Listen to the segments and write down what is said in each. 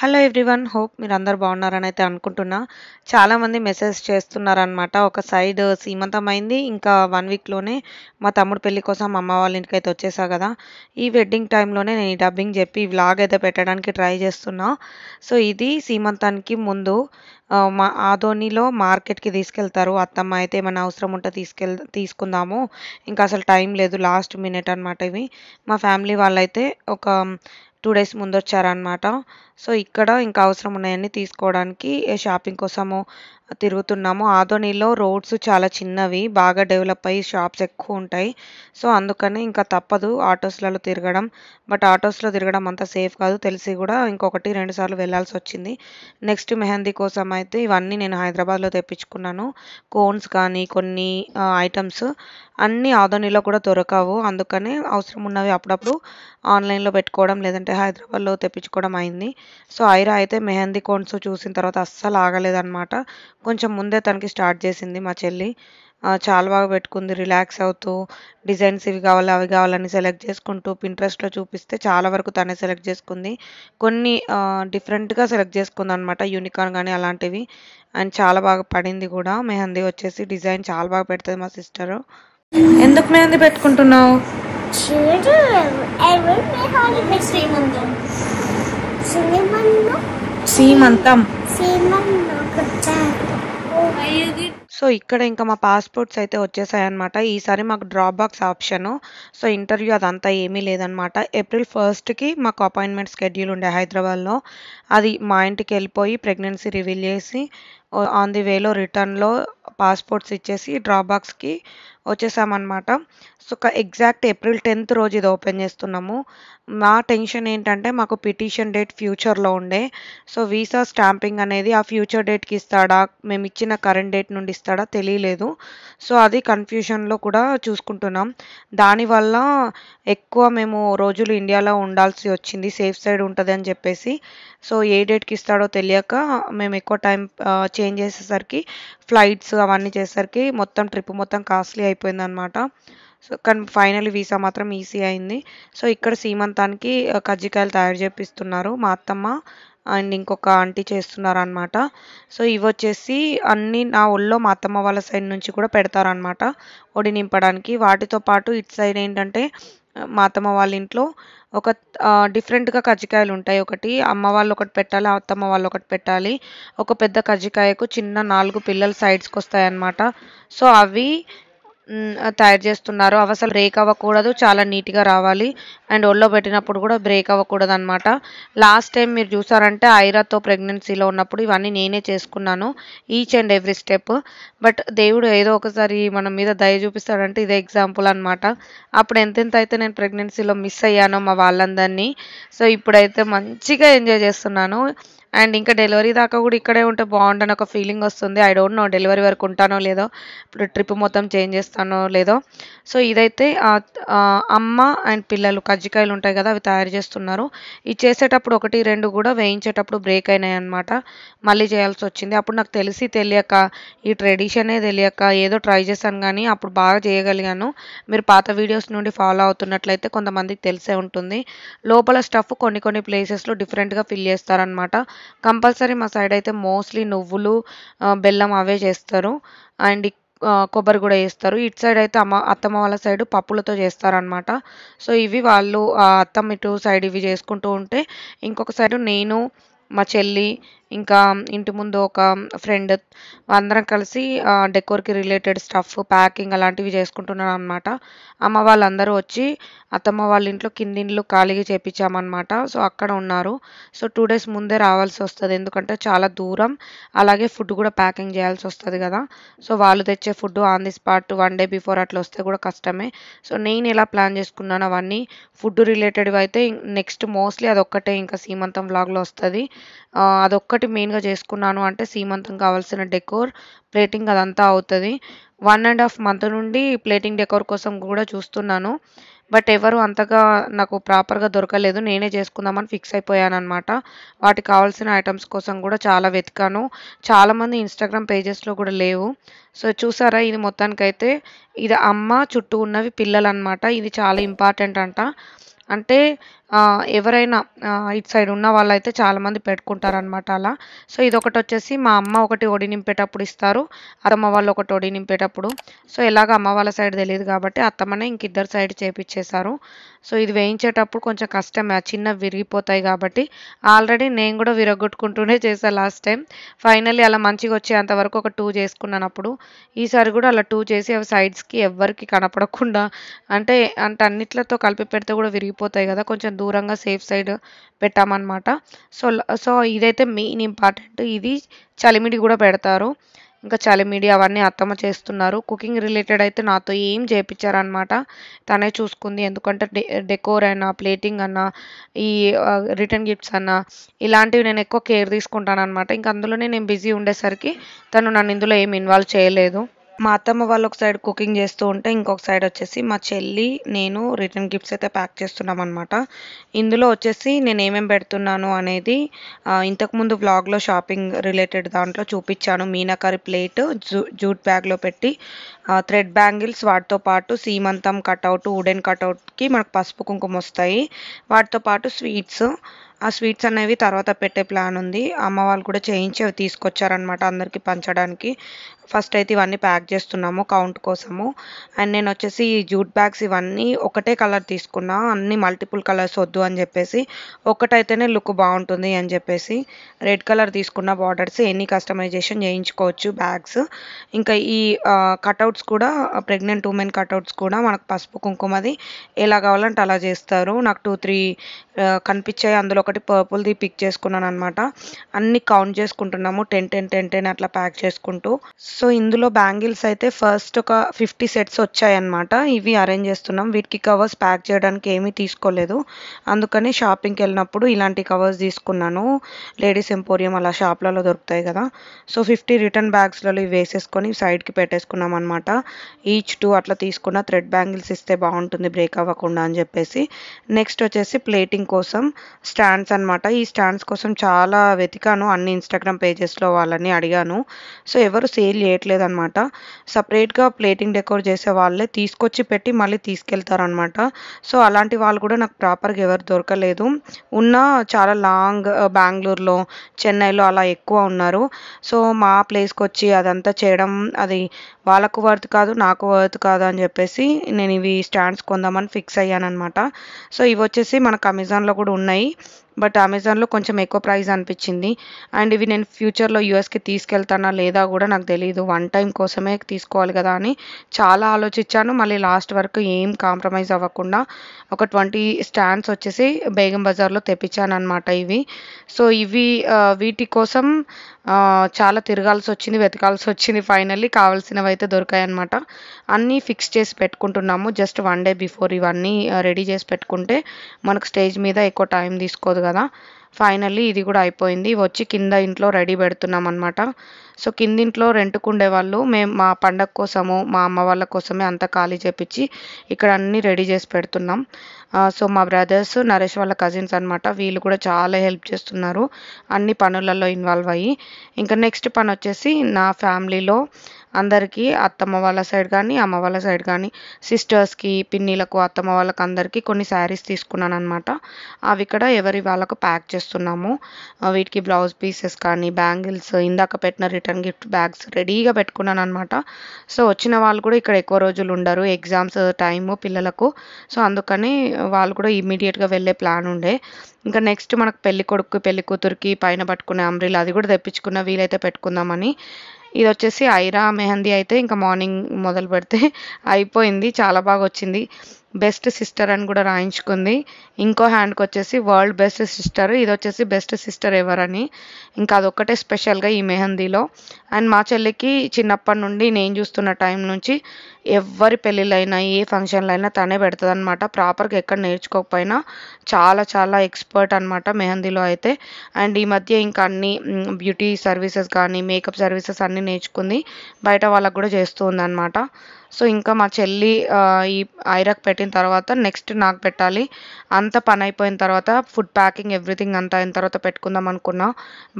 Hello everyone. Hope మీరందరూ బాగున్నారని అయితే అనుకుంటున్నా. చాలామంది మెసేజ్ చేస్తున్నారనమాట. ఒక సైడ్ సీమంతం అయింది. ఇంకా 1 వీక్‌లోనే మా తమ్ముడు పెళ్లి కోసం అమ్మ వాళ్ళ ఇంటికైతే వచ్చేసా కదా! ఈ వెడ్డింగ్ టైంలోనే నేను ఈ డబ్బింగ్ చెప్పి వ్లాగ్ అయితే పెట్టడానికి ట్రై చేస్తున్నా. సో, ఇది సీమంతానికి ముందు మా ఆదోనిలో మార్కెట్‌కి తీసుకెళ్తారు. అత్తమ్మ అయితే ఏమన్నా అవసరం ఉంటే తీసుకుందాము. ఇంకా అసలు టైం లేదు. లాస్ట్ మినిట్ అనమాట ఇవి. మా ఫ్యామిలీ వాళ్ళైతే ఒక 2 డేస్ ముందొచ్చారనమాట. సో, ఇక్కడ ఇంకా అవసరం ఉన్నాయన్నీ తీసుకోవడానికి షాపింగ్ కోసము తిరుగుతున్నాము. ఆదోనిలో రోడ్స్ చాలా చిన్నవి. బాగా డెవలప్ అయ్యి షాప్స్ ఎక్కువుంటాయి. సో, అందుకని ఇంకా తప్పదు ఆటోస్‌లలో తిరగడం. బట్ ఆటోస్‌లో తిరగడం అంత సేఫ్ కాదు. తెలిసి కూడా ఇంకొకటి, 2 సార్లు వెళ్ళాల్సొచ్చింది. నెక్స్ట్ మెహందీ కోసం అయితే ఇవన్నీ నేను హైదరాబాద్‌లో తెప్పించుకున్నాను. కోన్స్ కానీ కొన్ని ఐటెమ్స్ అన్నీ ఆదోనిలో కూడా దొరకవు. అందుకనే అవసరం ఉన్నవి అప్పుడప్పుడు ఆన్‌లైన్‌లో పెట్టుకోవడం లేదంటే హైదరాబాద్‌లో తెప్పించుకోవడం అయింది. సో, ఐరా అయితే మెహందీ కోన్స్ చూసిన తర్వాత అస్సలు ఆగలేదనమాట. కొంచెం ముందే తనకి స్టార్ట్ చేసింది మా చెల్లి. చాలా బాగా పెట్టుకుంది. రిలాక్స్ అవుతూ డిజైన్స్ ఇవి కావాలి, అవి కావాలని సెలెక్ట్ చేసుకుంటూ పింట్రెస్ట్‌లో చూపిస్తే చాలా వరకు తనే సెలెక్ట్ చేసుకుంది. కొన్ని డిఫరెంట్‌గా సెలెక్ట్ చేసుకుందనమాట. యూనికార్న్ గాని అలాంటివి. అండ్ చాలా బాగా పడింది కూడా. మెహందీ వచ్చేసి డిజైన్ చాలా బాగా పెడుతది మా సిస్టరు. ఎందుకు మెహందీ పెట్టుకుంటున్నావు? చూడు ఎవరు మెహందీ శ్రీమంతం సీమంతం. సో, ఇక్కడ ఇంకా మా పాస్‌పోర్ట్స్ అయితే వచ్చేసాయన్నమాట. ఈసారి మాకు drop box option. So, interview అదంతా ఏమీ లేదనమాట. ఏప్రిల్ 1కి మాకు అపాయింట్మెంట్ షెడ్యూల్ ఉండే హైదరాబాద్‌లో. అది మా ఇంటికెళ్ళిపోయి ప్రెగ్నెన్సీ రివీల్ చేసి ఆన్ ది వేలో రిటర్న్‌లో పాస్‌పోర్ట్స్ ఇచ్చేసి డ్రాప్ బాక్స్‌కి వచ్చేసామన్నమాట. సో, ఎగ్జాక్ట్ ఏప్రిల్ 10th రోజు ఇది ఓపెన్ చేస్తున్నాము. మా టెన్షన్ ఏంటంటే మాకు పిటిషన్ డేట్ ఫ్యూచర్‌లో ఉండే. సో, వీసా స్టాంపింగ్ అనేది ఆ ఫ్యూచర్ డేట్‌కి ఇస్తాడా? మేమిచ్చిన కరెంట్ డేట్ నుండి ఇస్తాడా? తెలియలేదు. సో, అది కన్‌ఫ్యూజన్‌లో కూడా చూసుకుంటున్నాం. దానివల్ల ఎక్కువ మేము రోజులు ఇండియాలో ఉండాల్సి వచ్చింది. సేఫ్ సైడ్ ఉంటదని చెప్పేసి. సో, ఏ డేట్‌కి ఇస్తాడో తెలియక మేము ఎక్కువ టైం చేంజ్ చేసేసరికి ఫ్లైట్స్ అవన్నీ చేసేసరికి మొత్తం ట్రిప్ మొత్తం కాస్ట్‌లీ అయిపోయిందనమాట. సో, కానీ ఫైనల్లీ వీసా మాత్రం ఈసీ అయింది. సో, ఇక్కడ సీమంతానికి కజ్జికాయలు తయారు చేపిస్తున్నారు. మా అత్తమ్మ అండ్ ఇంకొక ఆంటీ చేస్తున్నారనమాట. సో, ఇవొచ్చేసి అన్నీ నా ఒళ్ళో మా అత్తమ్మ వాళ్ళ సైడ్ నుంచి కూడా పెడతారనమాట ఒడి నింపడానికి. వాటితో పాటు ఇటు సైడ్ ఏంటంటే మా అత్తమ్మ వాళ్ళ ఇంట్లో ఒక డిఫరెంట్‌గా కజ్జికాయలుంటాయి. ఒకటి అమ్మ వాళ్ళు ఒకటి పెట్టాలి, అత్తమ్మ వాళ్ళు ఒకటి పెట్టాలి. ఒక పెద్ద కజ్జికాయకు చిన్న 4 పిల్లలు సైడ్స్‌కొస్తాయన్నమాట. సో, అవి తయారు చేస్తున్నారు. అవసలు బ్రేక్ అవ్వకూడదు. చాలా నీట్‌గా రావాలి. అండ్ ఒళ్ళో పెట్టినప్పుడు కూడా బ్రేక్ అవ్వకూడదనమాట. లాస్ట్ టైం మీరు చూసారంటే ఐరాతో ప్రెగ్నెన్సీలో ఉన్నప్పుడు ఇవన్నీ నేనే చేసుకున్నాను. Each and every step. But దేవుడు ఏదో ఒకసారి మన మీద దయ చూపిస్తాడంటే ఇదే ఎగ్జాంపుల్ అనమాట. అప్పుడు ఎంతెంత అయితే నేను ప్రెగ్నెన్సీలో మిస్ అయ్యానో మా వాళ్ళందరినీ. సో, ఇప్పుడైతే మంచిగా ఎంజాయ్ చేస్తున్నాను. అండ్ ఇంకా డెలివరీ దాకా కూడా ఇక్కడే ఉంటే బాగుండని ఒక ఫీలింగ్ వస్తుంది. ఐ డోంట్ నో డెలివరీ వరకు ఉంటానో లేదో, ఇప్పుడు ట్రిప్ మొత్తం చేంజ్ చేస్తానో లేదో. సో, ఇదైతే అమ్మ అండ్ పిల్లలు కజ్జికాయలు ఉంటాయి కదా, అవి తయారు చేస్తున్నారు. ఇది చేసేటప్పుడు 1, 2 కూడా వేయించేటప్పుడు బ్రేక్ అయినాయన్నమాట. మళ్ళీ చేయాల్సి వచ్చింది. అప్పుడు నాకు తెలిసి తెలియక ఈ ట్రెడిషనే తెలియక ఏదో ట్రై చేశాను కానీ అప్పుడు బాగా చేయగలిగాను. మీరు పాత వీడియోస్ నుండి ఫాలో అవుతున్నట్లయితే కొంతమందికి తెలిసే ఉంటుంది. లోపల స్టఫ్ కొన్ని కొన్ని ప్లేసెస్‌లో డిఫరెంట్‌గా ఫిల్ చేస్తారనమాట. కంపల్సరీ మా సైడ్ అయితే మోస్ట్‌లీ నువ్వులు, బెల్లం అవే చేస్తారు. అండ్ కొబ్బరి కూడా ఏస్తారు. ఇటు సైడ్ అయితే అత్తమ్మ వాళ్ళ సైడు పప్పులతో చేస్తారనమాట. సో, ఇవి వాళ్ళు అత్తమ్మ ఇటు సైడ్ ఇవి చేసుకుంటూ ఉంటే, ఇంకొక సైడు నేను, మా చెల్లి, ఇంకా ఇంటి ముందు ఒక ఫ్రెండ్ అందరం కలిసి డెకోర్‌కి రిలేటెడ్ స్టఫ్, ప్యాకింగ్ అలాంటివి చేసుకుంటున్నామనమాట. అమ్మ వాళ్ళందరూ వచ్చి అత్తమ్మ వాళ్ళ ఇంట్లో కిందిండ్లు ఖాళీగా చేపిచ్చామనమాట. సో, అక్కడ ఉన్నారు. సో, 2 డేస్ ముందే రావాల్సొస్తది. ఎందుకంటే చాలా దూరం. అలాగే ఫుడ్ కూడా ప్యాకింగ్ చేయాల్సొస్తది కదా! సో, వాళ్ళు తెచ్చే food on the spot 1 day before అట్లా వస్తే కూడా కష్టమే. సో, నేను ఎలా ప్లాన్ చేసుకున్నానో అవన్నీ ఫుడ్ రిలేటెడ్‌వి అయితే నెక్స్ట్ మోస్ట్‌లీ అదొక్కటే ఇంకా సీమంతం వ్లాగ్‌లో వస్తది. అదొక్కటి మెయిన్‌గా చేసుకున్నాను అంటే సీమంతం కావాల్సిన డెకోర్, ప్లేటింగ్ అదంతా అవుతది. 1 ½ మంత్ నుండి ప్లేటింగ్ డెకోర్ కోసం కూడా చూస్తున్నాను. బట్ ఎవరు అంతగా నాకు ప్రాపర్‌గా దొరకలేదు. నేనే చేసుకుందామని ఫిక్స్ అయిపోయాననమాట. వాటికి కావాల్సిన ఐటెమ్స్ కోసం కూడా చాలా వెతికాను. చాలామంది ఇన్‌స్టాగ్రామ్ పేజెస్‌లో కూడా లేవు. సో, చూసారా ఇది మొత్తానికైతే ఇది అమ్మ చుట్టూ ఉన్నవి పిల్లలనమాట. ఇది చాలా ఇంపార్టెంట్ అంట. అంటే ఎవరైనా ఇటు సైడ్ ఉన్న వాళ్ళైతే చాలామంది పెట్టుకుంటారనమాట అలా. సో ఇదొకటి వచ్చేసి మా అమ్మ ఒకటి ఒడి నింపేటప్పుడు ఇస్తారు, అత్తమ్మ వాళ్ళు ఒకటి ఒడి నింపేటప్పుడు. సో ఎలాగ అమ్మ వాళ్ళ సైడ్ తెలియదు కాబట్టి అత్తమ్మనే ఇంక ఇద్దరు సైడ్ చేపిచ్చేశారు. సో ఇది వేయించేటప్పుడు కొంచెం కష్టమే, చిన్నవి విరిగిపోతాయి కాబట్టి. ఆల్రెడీ నేను కూడా విరగొట్టుకుంటూనే చేశాను లాస్ట్ టైం. ఫైనల్లీ అలా మంచిగా వచ్చేంత వరకు ఒక 2 చేసుకున్నాను అప్పుడు. ఈసారి కూడా అలా 2 చేసి అవి సైడ్స్కి ఎవ్వరికి కనపడకుండా, అంటే అంటే అన్నిట్లతో కలిపి పెడితే కూడా విరిగిపోతాయి కదా, కొంచెం దూరంగా సేఫ్ సైడ్ పెట్టామన్నమాట. సో ఇదైతే మెయిన్ ఇంపార్టెంట్. ఇది చలిమిడి కూడా పెడతారు. ఇంకా చలిమిడి అవన్నీ అత్తమ్మ చేస్తున్నారు. కుకింగ్ రిలేటెడ్ అయితే నాతో ఏం చేయించారనమాట, తనే చూసుకుంది. ఎందుకంటే డెకోర్ అయినా, ప్లేటింగ్ అన్నా, ఈ రిటర్న్ గిఫ్ట్స్ అన్నా, ఇలాంటివి నేను ఎక్కువ కేర్ తీసుకుంటాను అనమాట. ఇంక అందులోనే నేను బిజీ ఉండేసరికి తను నన్ను ఇందులో ఏం ఇన్వాల్వ్ చేయలేదు. మా అత్తమ్మ వాళ్ళు ఒక సైడ్ కుకింగ్ చేస్తూ ఉంటే, ఇంకొక సైడ్ వచ్చేసి మా చెల్లి, నేను రిటర్న్ గిఫ్ట్స్ అయితే ప్యాక్ చేస్తున్నాం అనమాట. ఇందులో వచ్చేసి నేను ఏమేమి పెడుతున్నాను అనేది ఇంతకుముందు వ్లాగ్లో షాపింగ్ రిలేటెడ్ దాంట్లో చూపించాను. మీనాకరి ప్లేట్ జూట్ బ్యాగ్లో పెట్టి, థ్రెడ్ బ్యాంగిల్స్, వాటితో పాటు సీమంతం కటౌట్, వుడెన్ కటౌట్కి మనకు పసుపు కుంకుమ వస్తాయి. వాటితో పాటు స్వీట్స్, ఆ స్వీట్స్ అనేవి తర్వాత పెట్టే ప్లాన్ ఉంది. అమ్మ వాళ్ళు కూడా చేయించి అవి తీసుకొచ్చారనమాట అందరికీ పంచడానికి. ఫస్ట్ అయితే ఇవన్నీ ప్యాక్ చేస్తున్నాము కౌంట్ కోసము. అండ్ నేను వచ్చేసి ఈ జూట్ బ్యాగ్స్ ఇవన్నీ ఒకటే కలర్ తీసుకున్నా, అన్ని మల్టిపుల్ కలర్స్ వద్దు అని చెప్పేసి. ఒకటైతేనే లుక్ బాగుంటుంది అని చెప్పేసి రెడ్ కలర్ తీసుకున్న బార్డర్స్. ఎనీ కస్టమైజేషన్ చేయించుకోవచ్చు బ్యాగ్స్. ఇంకా ఈ కటౌట్స్ కూడా, ప్రెగ్నెంట్ ఉమెన్ కటౌట్స్ కూడా మనకు పసుపు కుంకుమది ఎలా కావాలంటే అలా చేస్తారు. నాకు 2-3 కనిపించాయి, అందులో ఒకటి పర్పుల్ది పిక్ చేసుకున్నాను అనమాట. అన్ని కౌంట్ చేసుకుంటున్నాము, 10 అట్లా ప్యాక్ చేసుకుంటూ. సో ఇందులో బ్యాంగిల్స్ అయితే ఫస్ట్ ఒక 50 సెట్స్ వచ్చాయన్నమాట. ఇవి అరేంజ్ చేస్తున్నాం. వీటికి కవర్స్ ప్యాక్ చేయడానికి ఏమీ తీసుకోలేదు, అందుకని షాపింగ్కి వెళ్ళినప్పుడు ఇలాంటి కవర్స్ తీసుకున్నాను. లేడీస్ ఎంపోరియం అలా షాప్లలో దొరుకుతాయి కదా. సో 50 రిటర్న్ బ్యాగ్స్లలో ఇవి వేసేసుకొని సైడ్కి పెట్టేసుకున్నాం అనమాట. ఈచ్ 2 అట్లా తీసుకున్న. థ్రెడ్ బ్యాంగిల్స్ ఇస్తే బాగుంటుంది బ్రేక్ అవ్వకుండా అని చెప్పేసి. నెక్స్ట్ వచ్చేసి ప్లేటింగ్ కోసం స్టాండ్స్ అనమాట. ఈ స్టాండ్స్ కోసం చాలా వెతికాను, అన్ని ఇన్స్టాగ్రామ్ పేజెస్లో వాళ్ళని అడిగాను. సో ఎవరు సేల్ చేయట్లేదు అనమాట. సపరేట్గా ప్లేటింగ్ డెకోర్ చేసే వాళ్ళే తీసుకొచ్చి పెట్టి మళ్ళీ తీసుకెళ్తారనమాట. సో అలాంటి వాళ్ళు కూడా నాకు ప్రాపర్గా ఎవరు దొరకలేదు. ఉన్న చాలా లాంగ్ బెంగళూరులో, చెన్నైలో అలా ఎక్కువ ఉన్నారు. సో మా ప్లేస్కి వచ్చి అదంతా చేయడం అది వాళ్ళకు వర్త్ కాదు, నాకు వర్త్ కాదు అని చెప్పేసి నేను ఇవి స్టాండ్స్ కొందామని ఫిక్స్ అయ్యాను అనమాట. సో ఇవి వచ్చేసి మనకు అమెజాన్లో కూడా ఉన్నాయి, బట్ అమెజాన్లో కొంచెం ఎక్కువ ప్రైస్ అనిపించింది. అండ్ ఇవి నేను ఫ్యూచర్లో యూఎస్కి తీసుకెళ్తానా లేదా కూడా నాకు తెలియదు. 1 టైం కోసమే తీసుకోవాలి కదా అని చాలా ఆలోచించాను. మళ్ళీ లాస్ట్ వరకు ఏం కాంప్రమైజ్ అవ్వకుండా ఒక 20 స్టాండ్స్ వచ్చేసి బేగం బజార్లో తెప్పించాను అనమాట ఇవి. సో ఇవి వీటి కోసం చాలా తిరగాల్సి వచ్చింది, వెతకాల్సి వచ్చింది. ఫైనల్లీ కావాల్సినవి అయితే దొరికాయి అనమాట. అన్నీ ఫిక్స్ చేసి పెట్టుకుంటున్నాము. జస్ట్ 1 డే బిఫోర్ ఇవన్నీ రెడీ చేసి పెట్టుకుంటే మనకు స్టేజ్ మీద ఎక్కువ టైం తీసుకోదు కదా. ఫైనల్లీ ఇది కూడా అయిపోయింది. వచ్చి కింద ఇంట్లో రెడీ పెడుతున్నాం అనమాట. సో కిందింట్లో రెంట్కు ఉండేవాళ్ళు, మేము మా పండగ కోసము, మా అమ్మ వాళ్ళ కోసమే అంతా ఖాళీ చేపించి ఇక్కడ అన్నీ రెడీ చేసి పెడుతున్నాం. సో మా బ్రదర్స్, నరేష్ వాళ్ళ కజిన్స్ అనమాట, వీళ్ళు కూడా చాలా హెల్ప్ చేస్తున్నారు అన్ని పనులలో ఇన్వాల్వ్ అయ్యి. ఇంకా నెక్స్ట్ పని వచ్చేసి నా ఫ్యామిలీలో అందరికీ, అత్తమ్మ వాళ్ళ సైడ్ కానీ, అమ్మ వాళ్ళ సైడ్ కానీ, సిస్టర్స్కి, పిన్నిలకు, అత్తమ్మ వాళ్ళకి అందరికీ కొన్ని శారీస్ తీసుకున్నాను అనమాట. అవి ఇక్కడ ఎవరి వాళ్ళకు ప్యాక్ చేస్తున్నాము. వీటికి బ్లౌజ్ పీసెస్ కానీ, బ్యాంగిల్స్, ఇందాక పెట్టిన రిటర్న్ గిఫ్ట్ బ్యాగ్స్ రెడీగా పెట్టుకున్నాను అనమాట. సో వచ్చిన వాళ్ళు కూడా ఇక్కడ ఎక్కువ రోజులు ఉండరు, ఎగ్జామ్స్ టైము పిల్లలకు. సో అందుకని వాళ్ళు కూడా ఇమ్మీడియట్గా వెళ్ళే ప్లాన్ ఉండే. ఇంకా నెక్స్ట్ మనకు పెళ్లి కొడుకు, పెళ్లి కూతురికి పైన పట్టుకునే అంబ్రిల్లా అది కూడా తెప్పించుకున్న, వీలైతే పెట్టుకుందామని. ఇది వచ్చేసి ఐరా మెహందీ. అయితే ఇంకా మార్నింగ్ మొదలు పెడితే అయిపోయింది, చాలా బాగా వచ్చింది. బెస్ట్ సిస్టర్ అని కూడా రాయించుకుంది. ఇంకో హ్యాండ్కి వచ్చేసి వరల్డ్ బెస్ట్ సిస్టర్, ఇది వచ్చేసి బెస్ట్ సిస్టర్ ఎవర్ అని. ఇంకా అదొక్కటే స్పెషల్గా ఈ మెహందీలో. అండ్ మా చెల్లికి చిన్నప్పటి నుండి నేను చూస్తున్న టైం నుంచి ఎవరి పెళ్ళిళ్ళైనా, ఏ ఫంక్షన్లు అయినా తనే పెడుతుంది అనమాట. ప్రాపర్గా ఎక్కడ నేర్చుకోకపోయినా చాలా చాలా ఎక్స్పర్ట్ అనమాట మెహందీలో అయితే. అండ్ ఈ మధ్య ఇంకా అన్ని బ్యూటీ సర్వీసెస్ కానీ, మేకప్ సర్వీసెస్ అన్నీ నేర్చుకుంది, బయట వాళ్ళకు కూడా చేస్తూ ఉందన్నమాట. సో ఇంకా మా చెల్లి ఈ ఐరాకి పెట్టిన తర్వాత నెక్స్ట్ నాకు పెట్టాలి. అంత పని అయిపోయిన తర్వాత ఫుడ్ ప్యాకింగ్ ఎవ్రీథింగ్ అంతా అయిన తర్వాత పెట్టుకుందాం అనుకున్నా.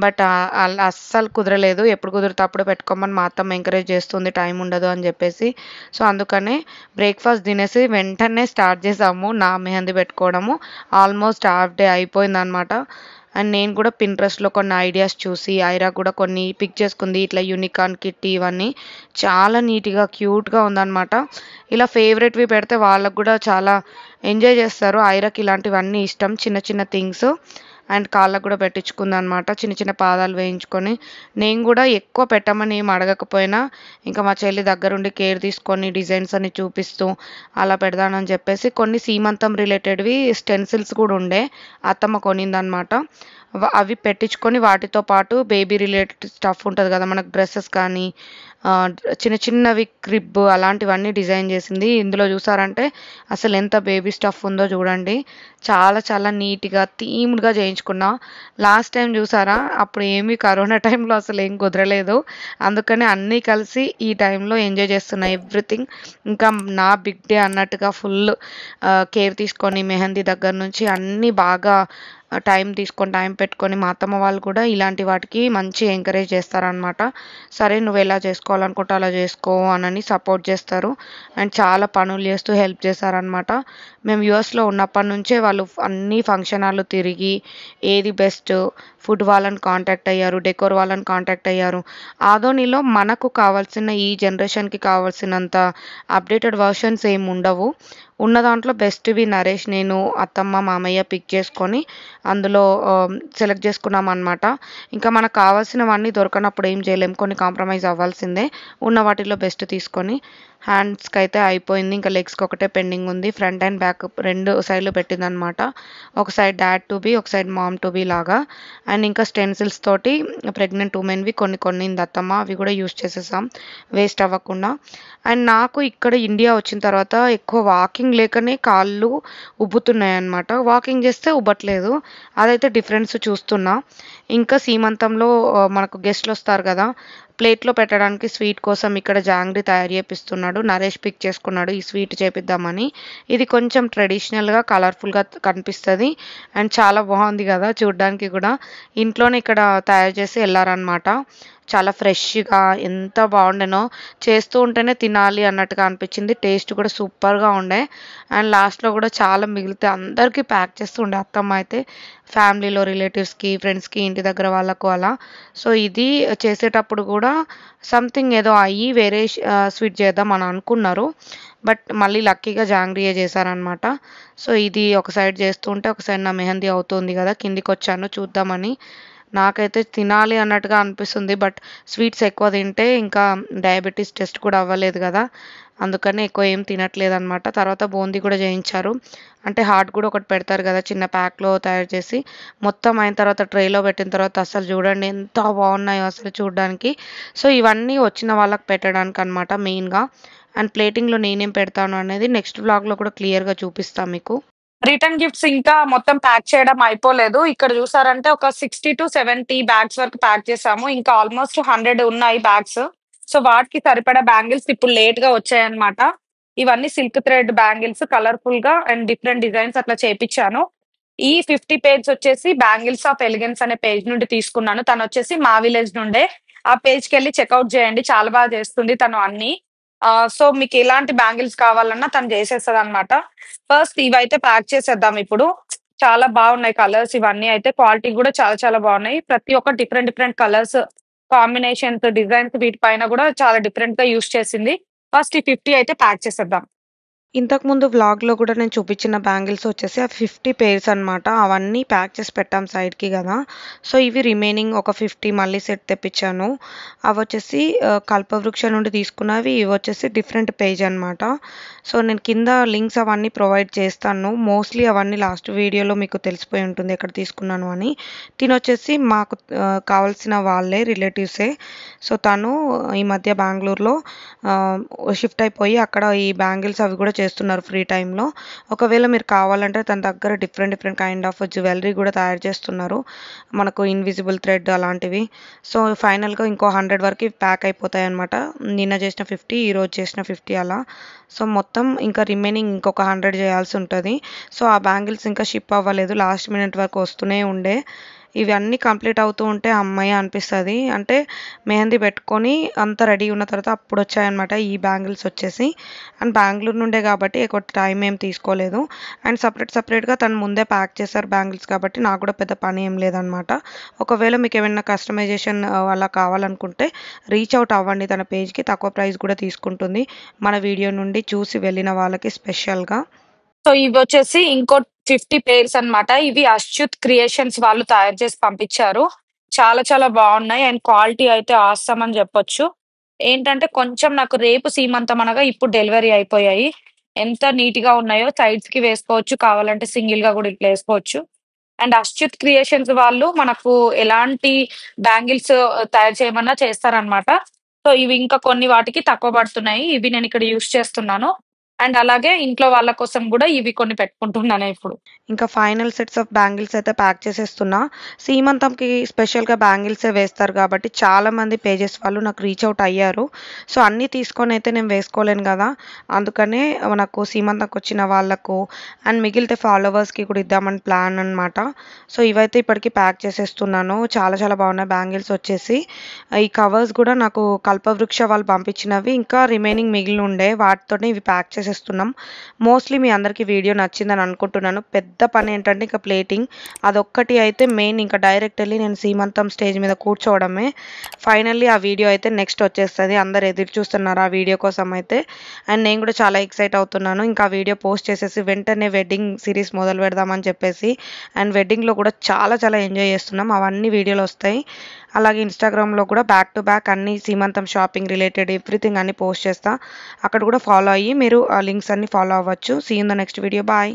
బట్ అలా అస్సలు కుదరలేదు. ఎప్పుడు కుదిరితే అప్పుడు పెట్టుకోమని మా అత్తమ్మ ఎంకరేజ్ చేస్తుంది, టైం ఉండదు అని చెప్పేసి. సో అందుకనే బ్రేక్ఫాస్ట్ తినేసి వెంటనే స్టార్ట్ చేసాము నా మెహందీ పెట్టుకోవడము. ఆల్మోస్ట్ హాఫ్ డే అయిపోయిందనమాట. అండ్ నేను కూడా పింట్రెస్ట్లో కొన్ని ఐడియాస్ చూసి ఐరా కూడా కొన్ని పిక్ చేసుకుంది. ఇట్లా యూనికార్న్ కిట్టి ఇవన్నీ చాలా నీట్గా క్యూట్గా ఉందన్నమాట. ఇలా ఫేవరెట్వి పెడితే వాళ్ళకు కూడా చాలా ఎంజాయ్ చేస్తారు. ఐరాకి ఇలాంటివన్నీ ఇష్టం, చిన్న చిన్న థింగ్స్. అండ్ కాళ్ళకు కూడా పెట్టించుకుందనమాట, చిన్న చిన్న పాదాలు వేయించుకొని. నేను కూడా ఎక్కువ పెట్టమని ఏం అడగకపోయినా ఇంకా మా చెల్లి దగ్గరుండి కేర్ తీసుకొని డిజైన్స్ అన్ని చూపిస్తూ అలా పెడదానని చెప్పేసి కొన్ని సీమంతం రిలేటెడ్వి స్టెన్సిల్స్ కూడా ఉండే అత్తమ్మ కొనిందనమాట. అవి పెట్టించుకొని వాటితో పాటు బేబీ రిలేటెడ్ స్టఫ్ ఉంటుంది కదా మనకు, డ్రెస్సెస్ కానీ చిన్న చిన్నవి క్రిబ్ అలాంటివన్నీ డిజైన్ చేసింది. ఇందులో చూసారంటే అసలు ఎంత బేబీ స్టఫ్ ఉందో చూడండి. చాలా చాలా నీట్గా థీమ్డ్గా చేయించుకున్నా. లాస్ట్ టైం చూసారా, అప్పుడు ఏమీ కరోనా టైంలో అసలు ఏం కుదరలేదు. అందుకని అన్నీ కలిసి ఈ టైంలో ఎంజాయ్ చేస్తున్నా ఎవ్రీథింగ్. ఇంకా నా బిగ్ డే అన్నట్టుగా ఫుల్ కేర్ తీసుకొని మెహందీ దగ్గర నుంచి అన్నీ బాగా టైం తీసుకొని టైం పెట్టుకొని మా అత్తమ్మ వాళ్ళు కూడా ఇలాంటి వాటికి మంచి ఎంకరేజ్ చేస్తారనమాట. సరే నువ్వు ఎలా చేసుకోవాలనుకుంటే అలా చేసుకో అని సపోర్ట్ చేస్తారు. అండ్ చాలా పనులు చేస్తూ హెల్ప్ చేశారనమాట. మేము యూఎస్లో ఉన్నప్పటి నుంచే వాళ్ళు అన్ని ఫంక్షన్ హాల్లు తిరిగి ఏది బెస్ట్, ఫుడ్ వాళ్ళని కాంటాక్ట్ అయ్యారు, డెకోర్ వాళ్ళని కాంటాక్ట్ అయ్యారు. ఆదోనిలో మనకు కావాల్సిన ఈ జనరేషన్కి కావాల్సినంత అప్డేటెడ్ వర్షన్స్ ఏమి ఉండవు. ఉన్న దాంట్లో బెస్ట్వి నరేష్, నేను, అత్తమ్మ, మామయ్య పిక్ చేసుకొని అందులో సెలెక్ట్ చేసుకున్నాం అనమాట. ఇంకా మనకు కావాల్సినవన్నీ దొరకనప్పుడు ఏం చేయలేం, కొన్ని కాంప్రమైజ్ అవ్వాల్సిందే. ఉన్న వాటిలో బెస్ట్ తీసుకొని హ్యాండ్స్కి అయితే అయిపోయింది. ఇంకా లెగ్స్కి ఒకటే పెండింగ్ ఉంది. ఫ్రంట్ అండ్ బ్యాక్ రెండు సైడ్లు పెట్టిందనమాట. ఒక సైడ్ డాడ్ టు బీ, ఒక సైడ్ మామ్ టు బీ లాగా. అండ్ ఇంకా స్టెన్సిల్స్ తోటి ప్రెగ్నెంట్ ఉమెన్వి కొన్నింది అత్తమ్మ, అవి కూడా యూస్ చేసేసాం వేస్ట్ అవ్వకుండా. అండ్ నాకు ఇక్కడ ఇండియా వచ్చిన తర్వాత ఎక్కువ వాకింగ్ లేకనే కాళ్ళు ఉబ్బుతున్నాయి అన్నమాట. వాకింగ్ చేస్తే ఉబ్బట్లేదు, అదైతే డిఫరెన్స్ చూస్తున్నా. ఇంకా సీమంతంలో మనకు గెస్ట్లు వస్తారు కదా, ప్లేట్లో పెట్టడానికి స్వీట్ కోసం ఇక్కడ జాంగ్రీ తయారు చేపిస్తున్నాడు. నరేష్ పిక్ చేసుకున్నాడు ఈ స్వీట్ చేపిద్దామని. ఇది కొంచెం ట్రెడిషనల్గా కలర్ఫుల్గా కనిపిస్తుంది అండ్ చాలా బాగుంది కదా చూడ్డానికి కూడా. ఇంట్లోనే ఇక్కడ తయారు చేసి వెళ్ళారనమాట. చాలా ఫ్రెష్గా ఎంత బాగుండేనో, చేస్తూ ఉంటేనే తినాలి అన్నట్టుగా అనిపించింది. టేస్ట్ కూడా సూపర్గా ఉండే. అండ్ లాస్ట్లో కూడా చాలా మిగిలితే అందరికీ ప్యాక్ చేస్తూ ఉండే అత్తమ్మ అయితే, ఫ్యామిలీలో రిలేటివ్స్కి, ఫ్రెండ్స్కి, ఇంటి దగ్గర వాళ్ళకు అలా. సో ఇది చేసేటప్పుడు కూడా సంథింగ్ ఏదో అయ్యి వేరే స్వీట్ చేద్దాం అని అనుకున్నారు. బట్ మళ్ళీ లక్కీగా జాంగ్రీయే చేశారనమాట. సో ఇది ఒక సైడ్ చేస్తుంటే ఒక సైడ్ నా మెహందీ అవుతుంది కదా, కిందికి వచ్చాను చూద్దామని. నాకైతే తినాలి అన్నట్టుగా అనిపిస్తుంది. బట్ స్వీట్స్ ఎక్కువ తింటే ఇంకా డయాబెటీస్ టెస్ట్ కూడా అవ్వలేదు కదా, అందుకని ఎక్కువ ఏం తినట్లేదు అనమాట. తర్వాత బూందీ కూడా చేయించారు. అంటే హాట్ కూడా ఒకటి పెడతారు కదా చిన్న ప్యాక్లో తయారు చేసి. మొత్తం అయిన తర్వాత ట్రేలో పెట్టిన తర్వాత అసలు చూడండి ఎంత బాగున్నాయో అసలు చూడడానికి. సో ఇవన్నీ వచ్చిన వాళ్ళకి పెట్టడానికి అనమాట మెయిన్గా. అండ్ ప్లేటింగ్లో నేనేం పెడతాను అనేది నెక్స్ట్ వ్లాగ్లో కూడా క్లియర్గా చూపిస్తాను మీకు. రిటర్న్ గిఫ్ట్స్ ఇంకా మొత్తం ప్యాక్ చేయడం అయిపోలేదు. ఇక్కడ చూసారంటే ఒక 60 to 70 బ్యాగ్స్ వరకు ప్యాక్ చేసాము. ఇంకా ఆల్మోస్ట్ 100 ఉన్నాయి బ్యాగ్స్. సో వాటికి సరిపడా బ్యాంగిల్స్ ఇప్పుడు లేట్ గా వచ్చాయన్నమాట. ఇవన్నీ సిల్క్ థ్రెడ్ బ్యాంగిల్స్, కలర్ఫుల్ గా అండ్ డిఫరెంట్ డిజైన్స్ అట్లా చేపించాను. ఈ 50 పేజ్ వచ్చేసి బ్యాంగిల్స్ ఆఫ్ ఎలిగెన్స్ అనే పేజ్ నుండి తీసుకున్నాను. తను వచ్చేసి మా విలేజ్ నుండే. ఆ పేజ్ కి వెళ్ళి చెక్అవుట్ చేయండి, చాలా బాగా చేస్తుంది తను అన్ని. సో మీకు ఎలాంటి బ్యాంగిల్స్ కావాలన్నా తను చేసేస్తుంది అనమాట. ఫస్ట్ ఇవైతే ప్యాక్ చేసేద్దాం ఇప్పుడు. చాలా బాగున్నాయి కలర్స్, ఇవన్నీ అయితే క్వాలిటీ కూడా చాలా చాలా బాగున్నాయి. ప్రతి ఒక్క different different colours, combinations, designs వీటి పైన కూడా చాలా డిఫరెంట్ గా యూస్ చేసింది. ఫస్ట్ ఈ 50 అయితే ప్యాక్ చేసేద్దాం. ఇంతకుముందు వ్లాగ్లో కూడా నేను చూపించిన బ్యాంగిల్స్ వచ్చేసి ఆ 50 పేర్స్ అనమాట. అవన్నీ ప్యాక్ చేసి పెట్టాం సైడ్కి కదా. సో ఇవి రిమైనింగ్ ఒక 50 మళ్ళీ సెట్ తెప్పించాను. అవి వచ్చేసి కల్పవృక్ష నుండి తీసుకున్నవి. ఇవి వచ్చేసి డిఫరెంట్ పేజ్ అనమాట. సో నేను కింద లింక్స్ అవన్నీ ప్రొవైడ్ చేస్తాను. మోస్ట్లీ అవన్నీ లాస్ట్ వీడియోలో మీకు తెలిసిపోయి ఉంటుంది ఎక్కడ తీసుకున్నాను అని. తినొచ్చేసి మాకు కావాల్సిన వాళ్ళే, రిలేటివ్సే. సో తను ఈ మధ్య బెంగళూరులో షిఫ్ట్ అయిపోయి అక్కడ ఈ బ్యాంగిల్స్ అవి కూడా చేస్తున్నారు ఫ్రీ టైంలో. ఒకవేళ మీరు కావాలంటే తన దగ్గర డిఫరెంట్ కైండ్ ఆఫ్ జ్యువెలరీ కూడా తయారు చేస్తున్నారు, మనకు ఇన్విజిబుల్ థ్రెడ్ అలాంటివి. సో ఫైనల్గా ఇంకో 100 వరకు ప్యాక్ అయిపోతాయి అనమాట. నిన్న చేసిన 50, ఈరోజు చేసిన 50 అలా. సో మొత్తం ఇంకా రిమైనింగ్ ఇంకొక 100 చేయాల్సి ఉంటుంది. సో ఆ బ్యాంగిల్స్ ఇంకా షిప్ అవ్వలేదు, లాస్ట్ మినిట్ వరకు వస్తూనే ఉండే. ఇవన్నీ కంప్లీట్ అవుతూ ఉంటే అమ్మాయి అనిపిస్తుంది. అంటే మెహందీ పెట్టుకొని అంత రెడీ ఉన్న తర్వాత అప్పుడు వచ్చాయన్నమాట ఈ బ్యాంగిల్స్ వచ్చేసి. అండ్ బెంగళూరు నుండే కాబట్టి ఎక్కువ టైం ఏం తీసుకోలేదు. అండ్ సపరేట్గా తను ముందే ప్యాక్ చేశారు బ్యాంగిల్స్ కాబట్టి నాకు కూడా పెద్ద పని ఏం లేదనమాట. ఒకవేళ మీకు ఏమైనా కస్టమైజేషన్ అలా కావాలనుకుంటే రీచ్ అవుట్ అవ్వండి తన పేజ్కి, తక్కువ ప్రైస్ కూడా తీసుకుంటుంది మన వీడియో నుండి చూసి వెళ్ళిన వాళ్ళకి స్పెషల్గా. సో ఇవి వచ్చేసి ఇంకో 50 పేర్స్ అన్నమాట. ఇవి అశ్యుత్ క్రియేషన్స్ వాళ్ళు తయారు చేసి పంపించారు. చాలా చాలా బాగున్నాయి అండ్ క్వాలిటీ అయితే ఆసమ్ అని చెప్పొచ్చు. ఏంటంటే కొంచెం నాకు రేపు సీమంతం అనగా ఇప్పుడు డెలివరీ అయిపోయాయి. ఎంత నీట్ గా ఉన్నాయో, సైడ్స్ కి వేసుకోవచ్చు, కావాలంటే సింగిల్ గా కూడా ఇట్లా వేసుకోవచ్చు. అండ్ అశ్యుత్ క్రియేషన్స్ వాళ్ళు మనకు ఎలాంటి బ్యాంగిల్స్ తయారు చేయమన్నా చేస్తారనమాట. సో ఇవి ఇంకా కొన్ని వాటికి తక్కువ పడుతున్నాయి. ఇవి నేను ఇక్కడ యూస్ చేస్తున్నాను. అండ్ అలాగే ఇంట్లో వాళ్ళ కోసం కూడా ఇవి కొన్ని పెట్టుకుంటున్నాను ఇప్పుడు. ఇంకా ఫైనల్ సెట్స్ ఆఫ్ బ్యాంగిల్స్ అయితే ప్యాక్ చేసేస్తున్నా. సీమంతంకి స్పెషల్గా బ్యాంగిల్సే వేస్తారు కాబట్టి చాలామంది పేజెస్ వాళ్ళు నాకు రీచ్ అవుట్ అయ్యారు. సో అన్నీ తీసుకొని అయితే నేను వేసుకోలేను కదా, అందుకనే నాకు సీమంతంకి వచ్చిన వాళ్ళకు అండ్ మిగిలితే ఫాలోవర్స్కి కూడా ఇద్దామని ప్లాన్ అనమాట. సో ఇవైతే ఇప్పటికీ ప్యాక్ చేసేస్తున్నాను. చాలా చాలా బాగున్నాయి బ్యాంగిల్స్ వచ్చేసి. ఈ కవర్స్ కూడా నాకు కల్పవృక్ష వాళ్ళు పంపించినవి ఇంకా రిమైనింగ్ మిగిలి ఉండే, వాటితోనే ఇవి ప్యాక్ చేసేస్తున్నాం. మోస్ట్లీ మీ అందరికీ వీడియో నచ్చిందని అనుకుంటున్నాను. పెద్ద పని ఏంటంటే ఇంకా ప్లేటింగ్, అదొక్కటి అయితే మెయిన్. ఇంకా డైరెక్ట్ వెళ్ళి నేను సీమంతం స్టేజ్ మీద కూర్చోవడమే. ఫైనల్లీ ఆ వీడియో అయితే నెక్స్ట్ వచ్చేస్తుంది. అందరు ఎదురు చూస్తున్నారు ఆ వీడియో కోసం అయితే. అండ్ నేను కూడా చాలా ఎక్సైట్ అవుతున్నాను. ఇంకా ఆ వీడియో పోస్ట్ చేసేసి వెంటనే వెడ్డింగ్ సిరీస్ మొదలు పెడదామని చెప్పేసి. అండ్ వెడ్డింగ్లో కూడా చాలా చాలా ఎంజాయ్ చేస్తున్నాం, అవన్నీ వీడియోలు వస్తాయి. అలాగే ఇన్స్టాగ్రామ్లో కూడా బ్యాక్ టు బ్యాక్ అన్ని సీమంతం షాపింగ్ రిలేటెడ్ ఎవ్రీథింగ్ అన్ని పోస్ట్ చేస్తా. అక్కడ కూడా ఫాలో అయ్యి మీరు ఆ లింక్స్ అన్ని ఫాలో అవ్వచ్చు. See in the next video. Bye.